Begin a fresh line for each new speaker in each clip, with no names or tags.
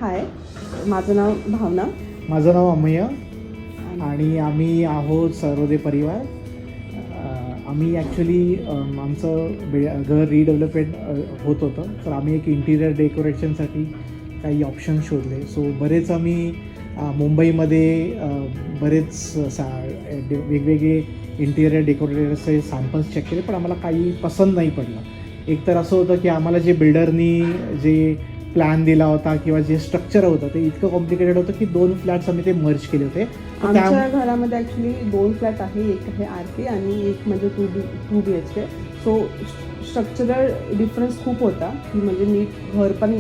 हाय, माझं नाव भावना.
माझं नाव अमय आणि आम्ही आहोत सर्वोदय परिवार. आम्ही ॲक्च्युली आमचं घर रिडेव्हलपमेंट होत होतं, तर आम्ही एक इंटिरियर डेकोरेशनसाठी काही ऑप्शन शोधले. सो बरेच आम्ही मुंबईमध्ये बरेच वेगवेगळे इंटिरियर डेकोरेटर्सचे सॅम्पल्स चेक केले, पण आम्हाला काही पसंत नाही पडलं. एक तर असं होतं की आम्हाला जे बिल्डरनी जे प्लॅन दिला होता किंवा जे स्ट्रक्चर होतं ते इतकं कॉम्प्लिकेटेड होतं की 2 फ्लॅट्स आम्ही ते मर्ज केले होते.
आमच्या घरामध्ये ॲक्च्युली 2 फ्लॅट आहे, एक आहे RK आणि एक म्हणजे 2 BHK. सो स्ट्रक्चरल डिफरन्स खूप होता की म्हणजे नीट घर पण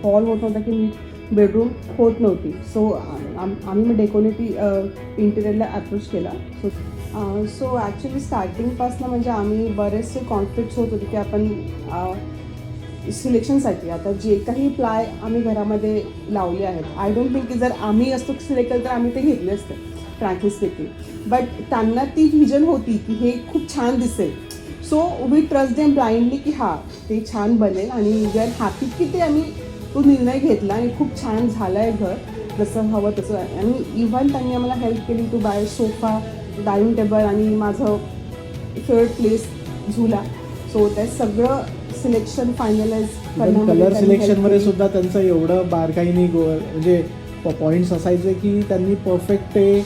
हॉल होत नव्हता की नीट बेडरूम होत नव्हती. सो आम्ही मग इंटिरियरला अप्रोच केला. सो ॲक्च्युली स्टार्टिंगपासून म्हणजे आम्ही बरेचसे कॉन्फ्लिक्ट्स होत होते की आपण सिलेक्शनसाठी आता जे काही प्लाय आम्ही घरामध्ये लावले आहेत, आय डोंट थिंक की जर आम्ही असतो सिलेक्ट केलं तर आम्ही ते घेतले असते फ्रँकली स्पीकिंग. बट त्यांना ती व्हिजन होती की हे खूप छान दिसेल. So we trust them blindly की हां ते छान बनेल आणि वी आर हॅपी की ते आम्ही तो निर्णय घेतला आणि खूप छान झालं आहे घर जसं हवं तसं. आणि इव्हन त्यांनी आम्हाला हेल्प केली to buy sofa, dining table आणि माझं फेवरेट प्लेस झुला. सो ते सगळं सिलेक्शन फायनलाइज
कलर सिलेक्शनमध्ये सुद्धा त्यांचं एवढं बारकाईने म्हणजे पॉईंट्स असायचे की त्यांनी परफेक्ट ते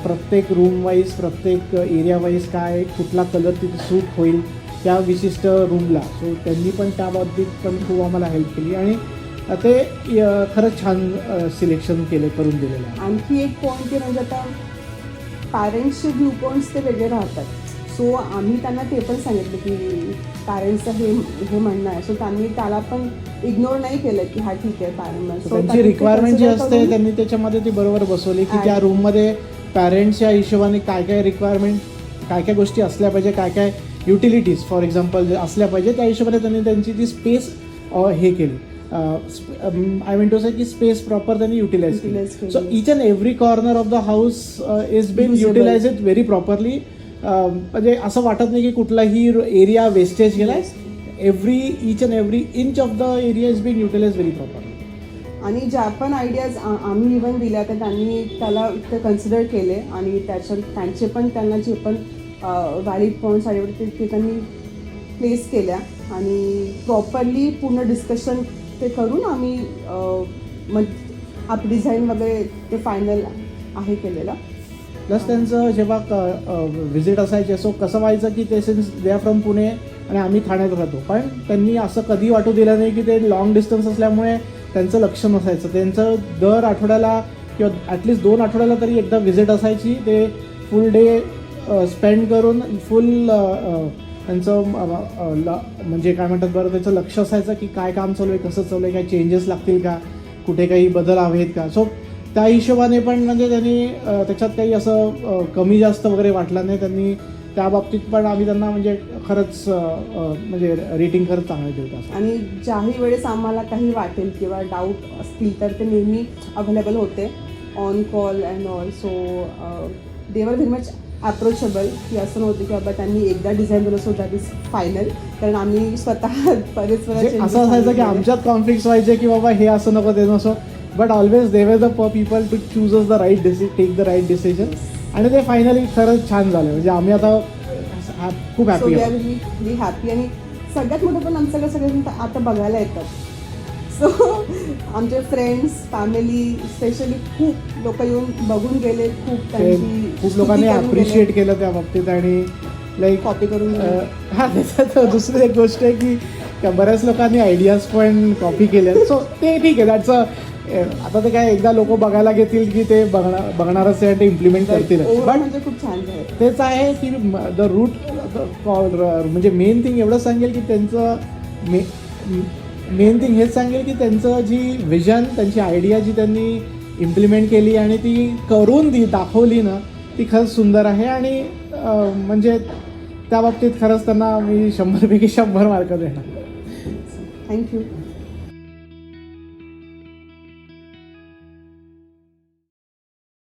प्रत्येक रूम वाईज प्रत्येक एरिया वाईज काय कुठला कलर तिथे सूट होईल त्या विशिष्ट रूमला. सो त्यांनी पण त्या बाबतीत पण खूप आम्हाला हेल्प केली आणि ते खरंच छान सिलेक्शन करून दिलेलं आहे.
आणखी एक पॉईंट की म्हणजे आता पॅरेंट्सचे व्ह्यू पॉईंट्स ते वेगळे राहतात. सो आम्ही त्यांना ते पण सांगितलं की पॅरेंट्सचं हे म्हणणं आहे. सो त्यांनी त्याला पण इग्नोर नाही केलं की हा ठीक आहे पॅरेंट.
त्यांची रिक्वायरमेंट जी असते त्यांनी त्याच्यामध्ये ती बरोबर बसवली की त्या रूममध्ये पॅरेंट्सच्या हिशोबाने काय काय रिक्वायरमेंट काय काय गोष्टी असल्या पाहिजे, काय काय युटिलिटीज फॉर एक्झाम्पल असल्या पाहिजे, त्या हिशोबाने त्यांनी त्यांची ती स्पेस हे केली. आय मीन टू से की स्पेस प्रॉपर त्यांनी युटिलाइज केली. So each and every corner of the house is been utilize it very properly. म्हणजे असं वाटत नाही की कुठलाही एरिया वेस्टेज गेला. Each and every inch of the area is been utilize very properly.
आणि ज्या पण आयडियाज आम्ही इव्हन दिल्या तर त्यांनी त्याला ते कन्सिडर केले आणि त्यांचे पण त्यांना जे पण व्हॅलिड पॉईंट्स आले ते त्यांनी प्लेस केल्या आणि प्रॉपरली पूर्ण डिस्कशन ते करून आम्ही मग आपली डिझाईन वगैरे ते फायनल आहे केलेलं.
प्लस त्यांचं जेव्हा व्हिजिट असायचे सो कसं व्हायचं की ते since they are from Pune आणि आम्ही ठाण्यात राहतो, पण त्यांनी असं कधी वाटू दिलं नाही की ते लॉंग डिस्टन्स असल्यामुळे त्यांचं लक्ष नसायचं. त्यांचं दर आठवड्याला किंवा ॲटलिस्ट 2 आठवड्याला तरी एकदा व्हिजिट असायची. ते फुल डे स्पेंड करून फुल त्यांचं म्हणजे काय म्हणतात बरं त्याचं लक्ष असायचं की काय काम चालू आहे, कसं चालू आहे, काय चेंजेस लागतील का, कुठे काही बदल हवेत का. सो त्या हिशोबाने पण म्हणजे त्यांनी त्याच्यात काही असं कमी जास्त वगैरे वाटलं नाही. त्यांनी त्या बाबतीत पण आम्ही त्यांना म्हणजे खरंच म्हणजे रेटिंग खरंच चांगलं देतात.
आणि ज्याही वेळेस आम्हाला काही वाटेल किंवा डाऊट असतील तर ते नेहमी अवेलेबल होते on call and all. So दे वर व्हेरी मच अप्रोचेबल की असं नव्हतं की बाबा त्यांनी एकदा डिझाईन दिलं सो दॅट इज फायनल. कारण आम्ही स्वतः बरेच
असं असायचं की आमच्यात कॉन्फ्लिक्ट्स व्हायचे की बाबा हे असं नको ते नसो, but always they were the people to choose the right take the right decision आणि ते फायनली खरंच छान झालं. म्हणजे आम्ही आता खूप हॅपी
हॅपी. आणि सगळ्यात मोठं पण आमच्याकडे सगळे आता बघायला येतात. सो आमचे फ्रेंड्स फॅमिली स्पेशली खूप लोक येऊन बघून गेले,
खूप लोकांनी अप्रिशिएट केलं त्या बाबतीत आणि लाईक
कॉपी करून.
हां त्याच्यात दुसरी एक गोष्ट आहे की बऱ्याच लोकांनी आयडियाज पण कॉपी केल्या. सो ते ठीक आहे, दॅट्स आता ते काय एकदा लोक बघायला घेतील की ते बघणारच आहे ते इम्प्लिमेंट करतील.
बट म्हणजे खूप छान झालं.
तेच आहे की द रूट म्हणजे मेन थिंग एवढं सांगेल की त्यांचं मेन थिंग हेच सांगेल की त्यांचं जी विजन त्यांची आयडिया जी त्यांनी इम्प्लिमेंट केली आणि ती करून दाखवली ना ती खरंच सुंदर आहे. आणि म्हणजे त्या बाबतीत खरंच त्यांना मी 100 पैकी 100 मार्क देणार.
थँक्यू.